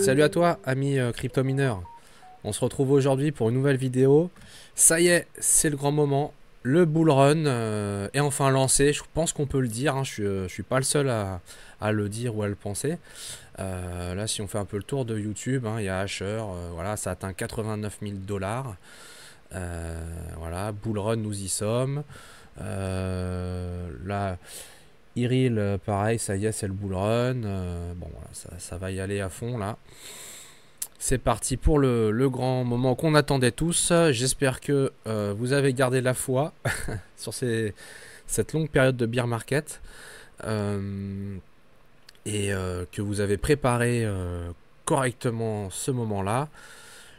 Salut à toi, ami crypto-mineur. On se retrouve aujourd'hui pour une nouvelle vidéo. Ça y est, c'est le grand moment. Le bull run est enfin lancé. Je pense qu'on peut le dire, hein. Je suis pas le seul à le dire ou à le penser. Là, si on fait un peu le tour de YouTube, hein, il y a Asher. Voilà, ça atteint 89 000 dollars. Voilà, bull run, nous y sommes. Là, Iril, pareil, ça y est, c'est le bull run. Bon, voilà, ça va y aller à fond là. C'est parti pour le grand moment qu'on attendait tous. J'espère que vous avez gardé la foi sur cette longue période de bear market et que vous avez préparé correctement ce moment-là.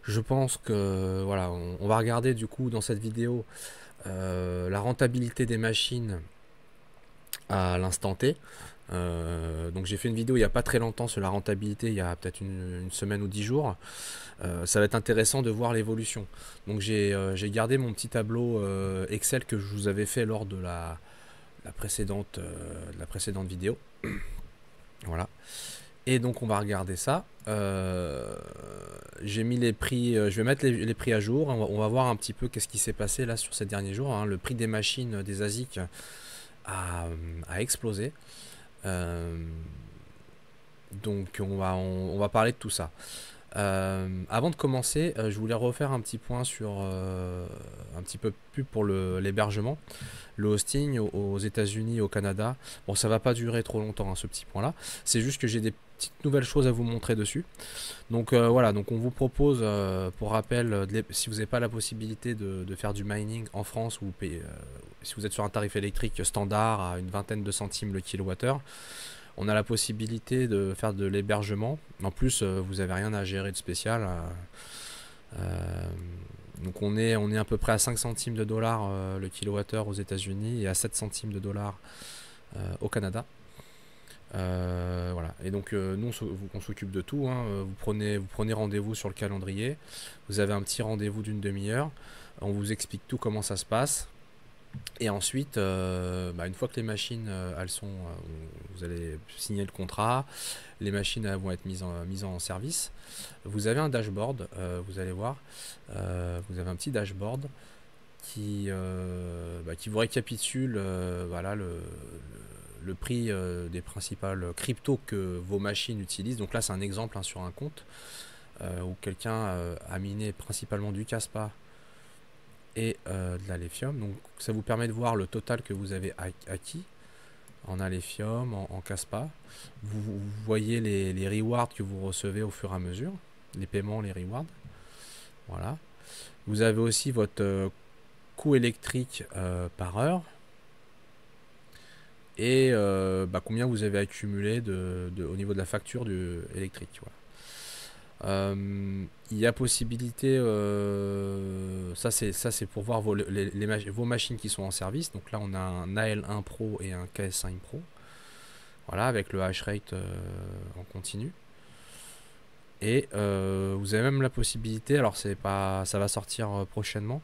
Je pense que voilà, on va regarder du coup dans cette vidéo la rentabilité des machines à l'instant T. Donc j'ai fait une vidéo il n'y a pas très longtemps sur la rentabilité, il y a peut-être une semaine ou 10 jours. Ça va être intéressant de voir l'évolution. Donc j'ai gardé mon petit tableau Excel que je vous avais fait lors de la précédente vidéo. Voilà. Et donc on va regarder ça. J'ai mis les prix, je vais mettre les prix à jour. On va voir un petit peu qu'est-ce qui s'est passé là sur ces derniers jours, hein. Le prix des machines des ASIC a explosé. Donc on va parler de tout ça. Avant de commencer, je voulais refaire un petit point sur un petit peu plus pour l'hébergement, le hosting aux États-Unis, au Canada. Bon, ça va pas durer trop longtemps, hein, ce petit point-là. C'est juste que j'ai des petites nouvelles choses à vous montrer dessus. Donc voilà, donc on vous propose, pour rappel, si vous n'avez pas la possibilité de faire du mining en France, ou si vous êtes sur un tarif électrique standard à une vingtaine de centimes le kilowattheure, on a la possibilité de faire de l'hébergement. En plus, vous n'avez rien à gérer de spécial. Donc on est à peu près à 5 centimes de dollars le kilowattheure aux États-Unis et à 7 centimes de dollars au Canada. Voilà. Et donc nous on s'occupe de tout, hein. Vous prenez rendez-vous sur le calendrier. Vous avez un petit rendez-vous d'une demi-heure. On vous explique tout comment ça se passe. Et ensuite, une fois que les machines, elles sont, vous allez signer le contrat, les machines vont être mises en service. Vous avez un dashboard, vous allez voir, vous avez un petit dashboard qui vous récapitule voilà, le prix des principales cryptos que vos machines utilisent. Donc là, c'est un exemple, hein, sur un compte où quelqu'un a miné principalement du Caspa et de l'Alephium. Donc ça vous permet de voir le total que vous avez acquis en Alephium, en Caspa. Vous voyez les rewards que vous recevez au fur et à mesure, les paiements, les rewards. Voilà. Vous avez aussi votre coût électrique par heure et combien vous avez accumulé au niveau de la facture électrique. Voilà. Il y a possibilité, ça c'est pour voir vos machines qui sont en service. Donc là on a un AL1 Pro et un KS5 Pro, voilà, avec le hash rate en continu. Et vous avez même la possibilité, alors ça va sortir prochainement,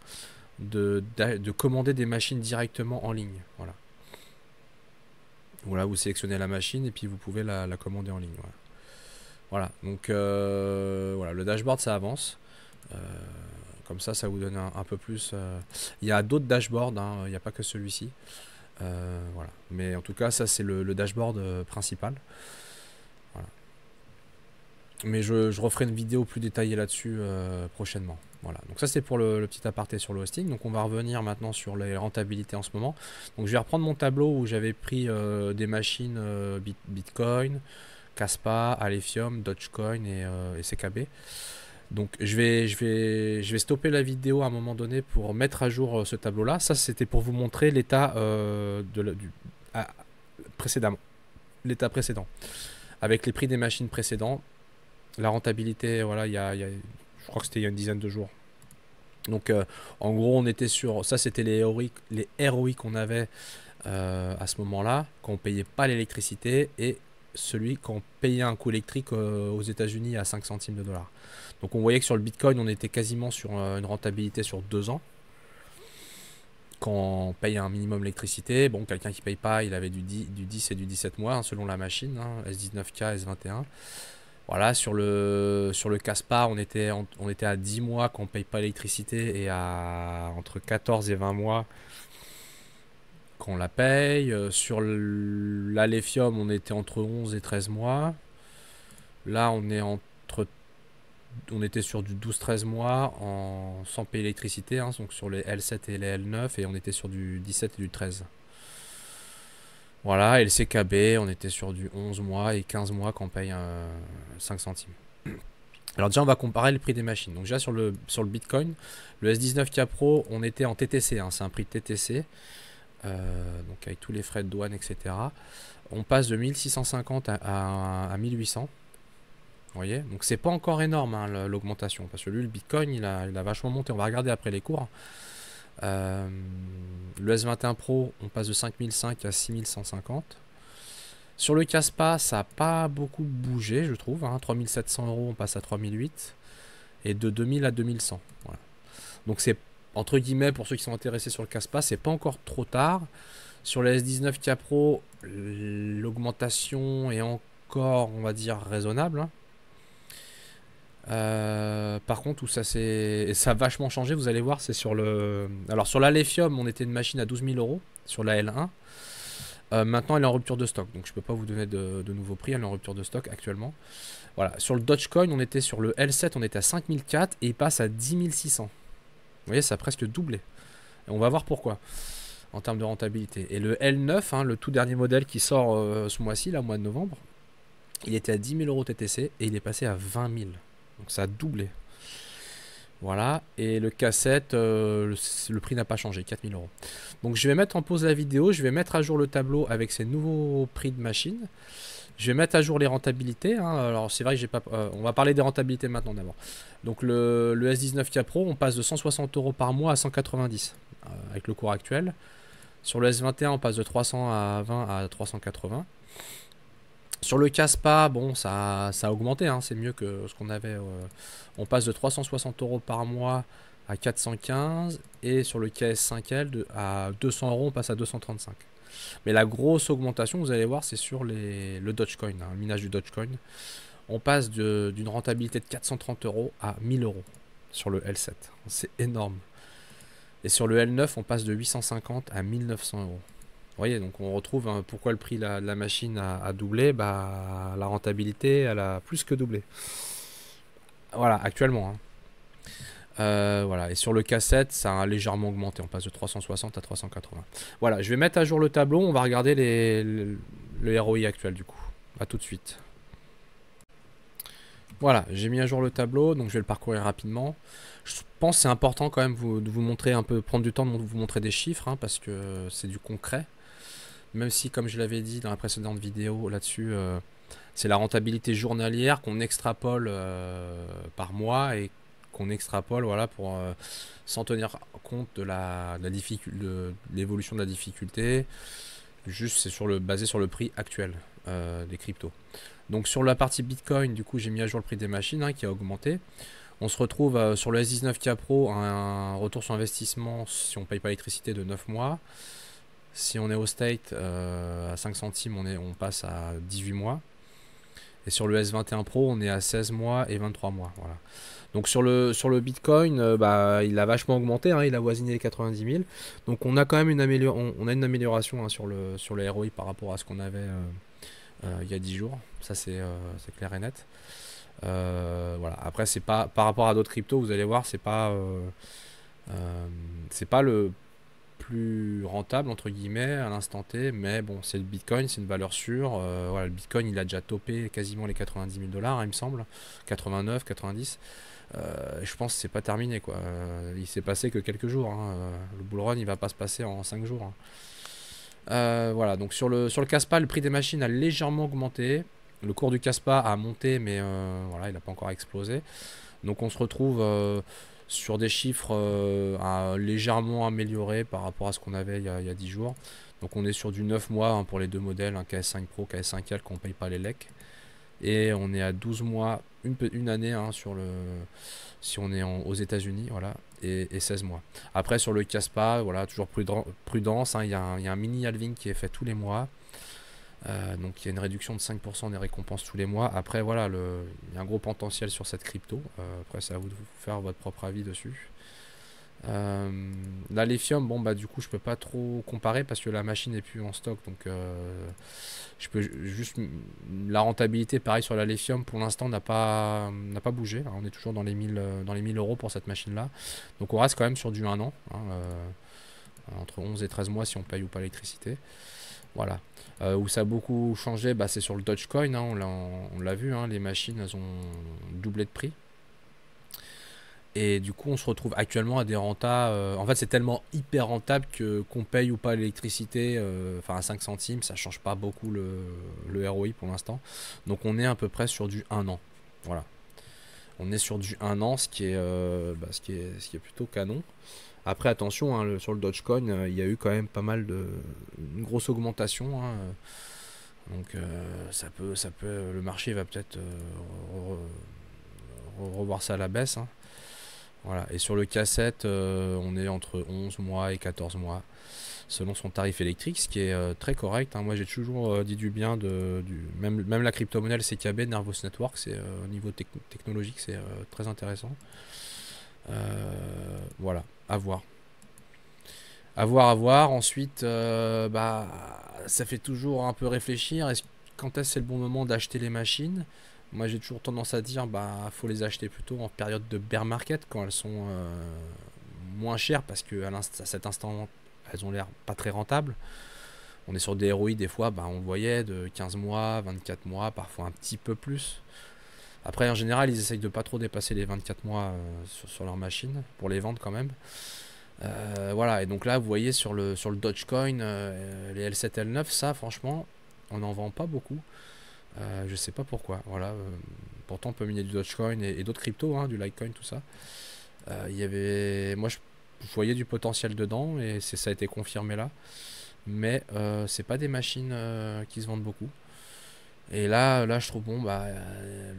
de commander des machines directement en ligne. Voilà, vous sélectionnez la machine et puis vous pouvez la commander en ligne. Voilà, donc voilà, le dashboard ça avance. Comme ça vous donne un peu plus. Il y a d'autres dashboards, hein, il n'y a pas que celui-ci. Voilà, mais en tout cas, ça c'est le dashboard principal. Voilà. Mais je referai une vidéo plus détaillée là-dessus prochainement. Voilà, donc ça c'est pour le petit aparté sur le hosting. Donc on va revenir maintenant sur les rentabilités en ce moment. Donc je vais reprendre mon tableau où j'avais pris des machines Bitcoin, Caspa, Alephium, Dogecoin et CKB. Donc je vais stopper la vidéo à un moment donné pour mettre à jour ce tableau là. Ça c'était pour vous montrer l'état précédemment, l'état précédent, avec les prix des machines précédents, la rentabilité. Voilà, je crois que c'était il y a une dizaine de jours. Donc en gros on était sur ça, c'était les ROI qu'on avait à ce moment là quand on payait pas l'électricité, et celui qu'on payait un coût électrique aux États-Unis à 5 centimes de dollars. Donc on voyait que sur le Bitcoin, on était quasiment sur une rentabilité sur 2 ans. Quand on paye un minimum d'électricité, bon, quelqu'un qui paye pas, il avait du 10 et du 17 mois, hein, selon la machine, hein, S19K, S21. Voilà, sur le Caspa, on était à 10 mois qu'on paye pas l'électricité et à entre 14 et 20 mois qu'on la paye. Sur l'Alephium, on était entre 11 et 13 mois. Là, on était sur du 12-13 mois sans payer l'électricité, hein, donc sur les L7 et les L9, et on était sur du 17 et du 13. Voilà, et le CKB, on était sur du 11 mois et 15 mois qu'on paye 5 centimes. Alors déjà, on va comparer le prix des machines. Donc déjà, sur le Bitcoin, le S19K Pro, on était en TTC, hein, c'est un prix de TTC, donc avec tous les frais de douane, etc. On passe de 1650 à 1800. Vous voyez, donc c'est pas encore énorme, hein, l'augmentation, parce que lui, le Bitcoin, il a vachement monté. On va regarder après les cours. Le S21 Pro, on passe de 5005 à 6150. Sur le Caspa, ça n'a pas beaucoup bougé, je trouve, hein. 3700 euros, on passe à 3008. Et de 2000 à 2100. Voilà. Donc c'est, entre guillemets, pour ceux qui sont intéressés sur le Caspa, c'est pas encore trop tard. Sur le S19K Pro, l'augmentation est encore, on va dire, raisonnable, hein. Par contre, où ça a vachement changé, vous allez voir, c'est sur le. Alors, sur l'Alephium, on était une machine à 12 000 euros sur la L1. Maintenant, elle est en rupture de stock, donc je peux pas vous donner de nouveaux prix. Elle est en rupture de stock actuellement. Voilà. Sur le Dogecoin, on était sur le L7, on était à 5004 et il passe à 10 600. Vous voyez, ça a presque doublé. Et on va voir pourquoi en termes de rentabilité. Et le L9, hein, le tout dernier modèle qui sort ce mois-ci, là, au mois de novembre, il était à 10 000 euros TTC et il est passé à 20 000. Donc ça a doublé. Voilà. Et le K7, le prix n'a pas changé, 4 000 euros. Donc je vais mettre en pause la vidéo, je vais mettre à jour le tableau avec ces nouveaux prix de machine. Je vais mettre à jour les rentabilités, hein. Alors c'est vrai que j'ai pas. On va parler des rentabilités maintenant d'abord. Donc le S19K Pro, on passe de 160 euros par mois à 190 avec le cours actuel. Sur le S21, on passe de 320 à 380. Sur le Caspa, bon, ça a augmenté, hein, c'est mieux que ce qu'on avait. On passe de 360 euros par mois à 415. Et sur le KS5L, à 200 euros, on passe à 235. Mais la grosse augmentation, vous allez voir, c'est sur le Dogecoin, hein, le minage du Dogecoin. On passe d'une rentabilité de 430 euros à 1000 euros sur le L7. C'est énorme. Et sur le L9, on passe de 850 à 1900 euros. Vous voyez, donc on retrouve pourquoi le prix de la machine a doublé. Bah, la rentabilité, elle a plus que doublé. Voilà, actuellement, hein. Voilà, et sur le K7, ça a légèrement augmenté. On passe de 360 à 380. Voilà, je vais mettre à jour le tableau. On va regarder le ROI actuel du coup. A tout de suite. Voilà, j'ai mis à jour le tableau, donc je vais le parcourir rapidement. Je pense que c'est important quand même de vous montrer un peu, prendre du temps de vous montrer des chiffres, hein, parce que c'est du concret. Même si, comme je l'avais dit dans la précédente vidéo là-dessus, c'est la rentabilité journalière qu'on extrapole par mois et qu'on extrapole, voilà, pour sans tenir compte de l'évolution de la difficulté. Juste, c'est basé sur le prix actuel des cryptos. Donc sur la partie Bitcoin, du coup, j'ai mis à jour le prix des machines, hein, qui a augmenté. On se retrouve sur le S19K Pro, un retour sur investissement si on ne paye pas l'électricité de 9 mois. Si on est au state à 5 centimes, on passe à 18 mois. Et sur le S21 Pro, on est à 16 mois et 23 mois. Voilà. Donc sur le Bitcoin, bah, il a vachement augmenté, hein, il a voisiné les 90 000. Donc on a quand même une amélioration, hein, sur le ROI par rapport à ce qu'on avait il y a 10 jours. Ça c'est clair et net. Voilà. Après, c'est pas par rapport à d'autres cryptos, vous allez voir, c'est pas le plus rentable entre guillemets à l'instant T, mais bon, c'est le Bitcoin, c'est une valeur sûre. Voilà, le Bitcoin, il a déjà topé quasiment les 90 000 $, hein, il me semble, 89, 90. Je pense que c'est pas terminé, quoi. Il s'est passé que quelques jours, hein. Le bull run, il va pas se passer en 5 jours, hein. Voilà, donc sur le Caspa, le prix des machines a légèrement augmenté. Le cours du Caspa a monté, mais voilà, il n'a pas encore explosé. Donc on se retrouve sur des chiffres légèrement améliorés par rapport à ce qu'on avait il y a 10 jours. Donc on est sur du 9 mois, hein, pour les deux modèles, hein, KS5 Pro, KS5L, qu'on ne paye pas les LEC. Et on est à 12 mois, une année, hein, si on est aux États-Unis, voilà, et 16 mois. Après, sur le Caspa, voilà, toujours prudence, hein, il y a un mini halving qui est fait tous les mois. Donc il y a une réduction de 5% des récompenses tous les mois. Après voilà, il y a un gros potentiel sur cette crypto. Après c'est à vous de vous faire votre propre avis dessus. La lithium, bon bah du coup je peux pas trop comparer parce que la machine n'est plus en stock, donc je peux juste la rentabilité pareil sur la lithium pour l'instant n'a pas bougé. Alors, on est toujours dans les 1000 euros pour cette machine là, donc on reste quand même sur du 1 an, hein, entre 11 et 13 mois si on paye ou pas l'électricité. Voilà. Où ça a beaucoup changé, bah, c'est sur le Dogecoin, hein, on l'a vu, hein, les machines elles ont doublé de prix. Et du coup, on se retrouve actuellement à des rentas. En fait, c'est tellement hyper rentable que qu'on paye ou pas l'électricité, enfin à 5 centimes, ça change pas beaucoup le ROI pour l'instant. Donc, on est à peu près sur du 1 an. Voilà. On est sur du 1 an, ce qui est plutôt canon. Après, attention, hein, sur le Dogecoin, il y a eu quand même pas mal une grosse augmentation, hein. Donc, le marché va peut-être revoir ça à la baisse, hein. Voilà. Et sur le K7, on est entre 11 mois et 14 mois, selon son tarif électrique, ce qui est très correct, hein. Moi, j'ai toujours dit du bien même la crypto-monnaie, le CKB, Nervos Network, au niveau technologique, c'est très intéressant. Voilà, à voir. À voir, à voir. Ensuite, bah, ça fait toujours un peu réfléchir. Quand est-ce que c'est le bon moment d'acheter les machines? Moi, j'ai toujours tendance à dire, bah, faut les acheter plutôt en période de bear market quand elles sont moins chères parce que à cet instant, elles ont l'air pas très rentables. On est sur des ROI des fois, bah, on le voyait, de 15 mois, 24 mois, parfois un petit peu plus. Après, en général, ils essayent de pas trop dépasser les 24 mois sur leur machine pour les vendre quand même. Voilà, et donc là, vous voyez sur le Dogecoin, les L7, L9, ça, franchement, on n'en vend pas beaucoup. Je sais pas pourquoi. Voilà. Pourtant, on peut miner du Dogecoin et d'autres cryptos, hein, du Litecoin, tout ça. Moi, je voyais du potentiel dedans et ça a été confirmé là. Mais c'est pas des machines qui se vendent beaucoup. Et là, je trouve bon, bah,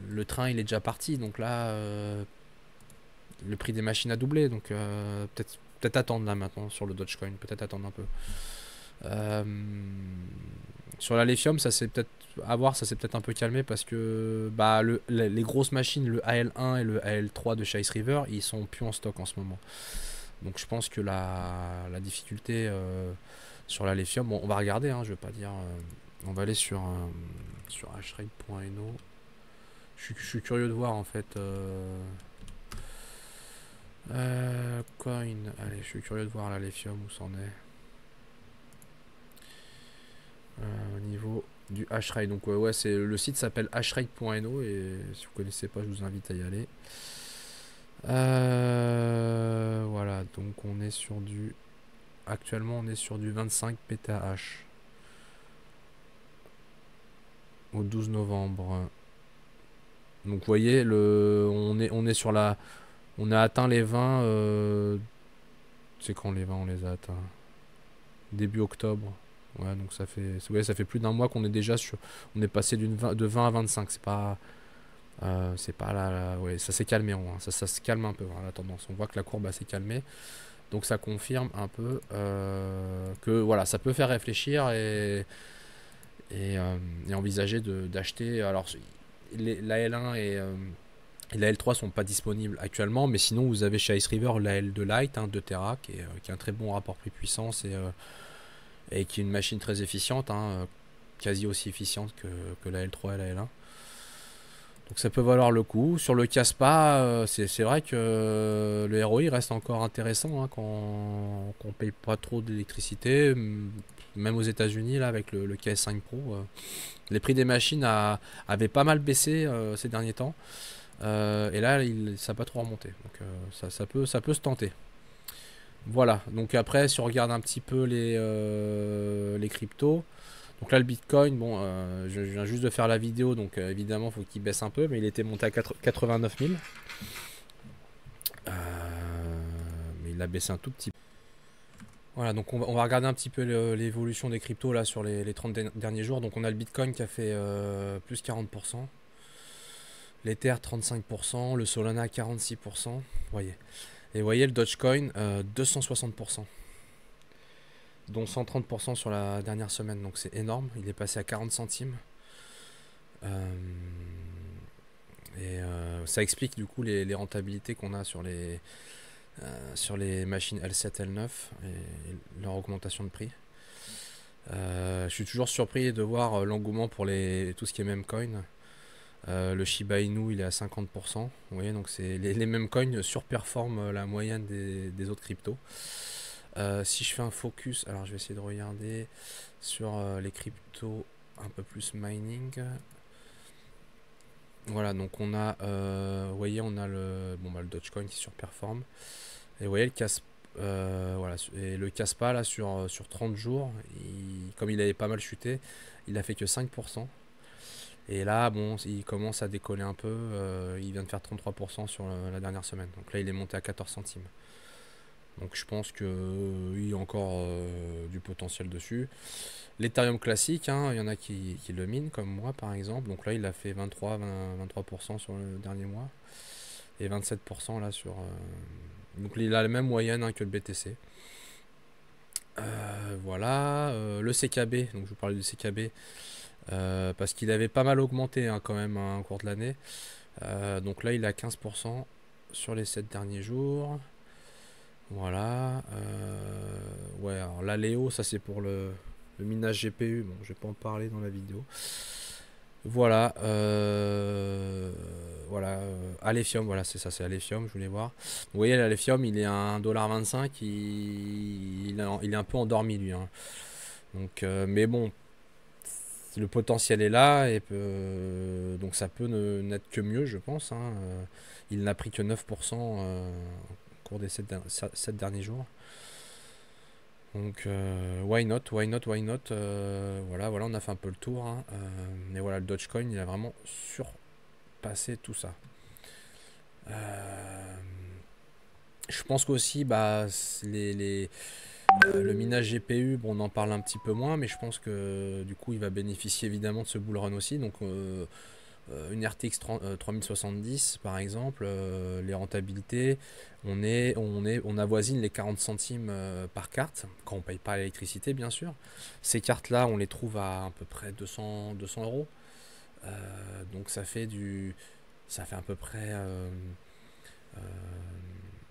le train il est déjà parti, donc là, le prix des machines a doublé, donc peut-être attendre là maintenant sur le Dogecoin, peut-être attendre un peu. Euh, Sur la lithium, ça c'est peut-être à voir, ça s'est peut-être un peu calmé parce que bah, les grosses machines, le AL1 et le AL3 de Chase River, ils sont plus en stock en ce moment. Donc je pense que la difficulté sur la lithium, bon, on va regarder, hein, je vais pas dire. On va aller sur hashrate.no. Je suis curieux de voir en fait. Coin, allez, je suis curieux de voir la lithium où c'en est. Au niveau du hashrate. Donc ouais, le site s'appelle hashrate.no et si vous connaissez pas, je vous invite à y aller. Voilà, donc actuellement on est sur du 25 PTH au 12 novembre. Donc vous voyez, on est sur on a atteint les 20. C'est quand les 20 on les a atteints? Début octobre. Ouais, donc ça fait plus d'un mois qu'on est déjà on est passé de 20 à 25. C'est pas là, ouais, ça s'est calmé, hein. Ça se calme un peu, hein, la tendance. On voit que la courbe s'est calmée. Donc ça confirme un peu que voilà, ça peut faire réfléchir et envisager d'acheter. Alors la L1 et la L3 sont pas disponibles actuellement, mais sinon vous avez chez Ice River la L2 Lite, hein, 2 Tera, qui a un très bon rapport prix-puissance et qui est une machine très efficiente, hein, quasi aussi efficiente que la L3 et la L1. Donc ça peut valoir le coup. Sur le Caspa, c'est vrai que le ROI reste encore intéressant, hein, quand on paye pas trop d'électricité. Même aux États-Unis, là, avec le KS5 Pro, les prix des machines avaient pas mal baissé ces derniers temps. Et là, ça n'a pas trop remonté. Donc ça peut se tenter. Voilà. Donc après, si on regarde un petit peu les cryptos. Donc là, le Bitcoin, bon, je viens juste de faire la vidéo, donc évidemment, il faut qu'il baisse un peu, mais il était monté à 89 000. Mais il a baissé un tout petit peu. Voilà, donc on va regarder un petit peu l'évolution des cryptos là sur les 30 derniers jours. Donc on a le Bitcoin qui a fait plus 40%, l'Ether 35%, le Solana 46%. Voyez. Et vous voyez le Dogecoin 260%. dont 130% sur la dernière semaine, donc c'est énorme. Il est passé à 40 centimes. Euh, Ça explique du coup les rentabilités qu'on a sur les machines L7, L9 et leur augmentation de prix. Je suis toujours surpris de voir l'engouement pour tout ce qui est meme coin. Le Shiba Inu il est à 50%. Vous voyez, donc les meme coins surperforment la moyenne des autres cryptos. Si je fais un focus, alors je vais essayer de regarder sur les cryptos un peu plus mining. Voilà, donc on a, vous voyez, on a le Dogecoin qui surperforme. Et vous voyez voilà, et le Caspa là sur 30 jours, comme il avait pas mal chuté, il a fait que 5%. Et là, bon, il commence à décoller un peu. Il vient de faire 33% sur la dernière semaine. Donc là, il est monté à 14 centimes. Donc je pense qu'il y a encore du potentiel dessus. L'Ethereum classique, hein, il y en a qui le minent, comme moi par exemple. Donc là, il a fait 23% sur le dernier mois. Et 27% là sur... Donc il a la même moyenne, hein, que le BTC. Voilà. Le CKB, donc je vous parlais du CKB. Parce qu'il avait pas mal augmenté, hein, quand même, hein, au cours de l'année. Donc là, il est à 15% sur les 7 derniers jours. Voilà. Ouais, alors là, Léo, ça c'est pour le minage GPU. Bon, je vais pas en parler dans la vidéo. Voilà. Voilà. Alephium, voilà, c'est ça, c'est Alephium, je voulais voir. Vous voyez, l'Alephium, il est à 1,25$. Il est un peu endormi, lui, hein. Donc, mais bon, le potentiel est là, donc ça peut n'être que mieux, je pense, hein. Il n'a pris que 9% au cours des 7 derniers jours. Donc, why not, why not, why not. Voilà, on a fait un peu le tour, hein. Mais voilà, le Dogecoin, il a vraiment surpassé tout ça. Je pense qu'aussi, bah, le minage GPU, bon, on en parle un petit peu moins, mais je pense que du coup, il va bénéficier évidemment de ce bull run aussi. Donc, une RTX 3070 par exemple, les rentabilités, on avoisine les 40 centimes par carte, quand on paye pas l'électricité, bien sûr. Ces cartes-là, on les trouve à peu près 200 euros. Donc ça fait à peu près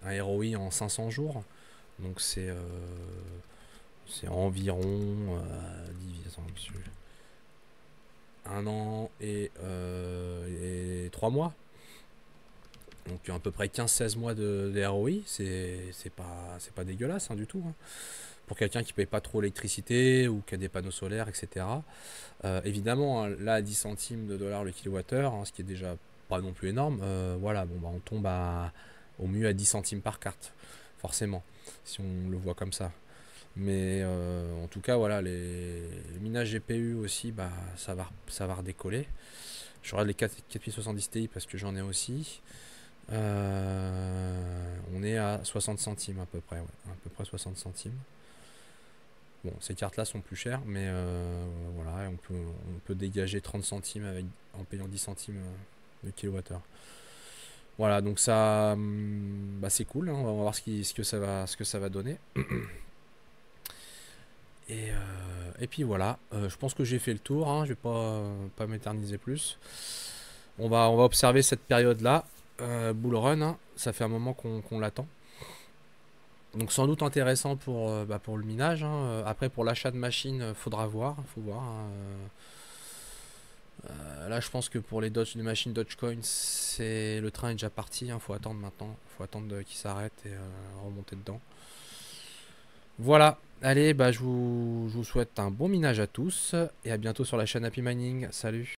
un ROI en 500 jours. Donc c'est environ un an et 3 mois. Donc à peu près 15-16 mois de ROI, c'est pas dégueulasse, hein, du tout, hein. Pour quelqu'un qui paye pas trop l'électricité ou qui a des panneaux solaires, etc. Évidemment, hein, là à 10 centimes de dollars le kilowattheure, hein, ce qui est déjà pas non plus énorme. Voilà, bon, bah, on tombe au mieux à 10 centimes par carte, forcément, si on le voit comme ça. Mais en tout cas, voilà, les minages GPU aussi, bah, ça va redécoller. Je regarde les 4070 Ti parce que j'en ai aussi. On est à 60 centimes à peu près, ouais, à peu près 60 centimes. Bon, ces cartes-là sont plus chères, mais voilà, on peut dégager 30 centimes en payant 10 centimes de kilowattheure. Voilà, donc ça, bah, c'est cool, hein. On va voir ce que ça va donner. Et puis voilà, je pense que j'ai fait le tour, hein. Je vais pas m'éterniser plus. On va observer cette période-là, bull run, hein. Ça fait un moment qu'on l'attend. Donc sans doute intéressant pour le minage, hein. Après, pour l'achat de machines, faut voir, hein. Là, je pense que pour les machines Dogecoin, le train est déjà parti, hein. Faut attendre maintenant, faut attendre qu'il s'arrête et remonter dedans. Voilà, allez, bah, je vous souhaite un bon minage à tous et à bientôt sur la chaîne Happy Mining. Salut!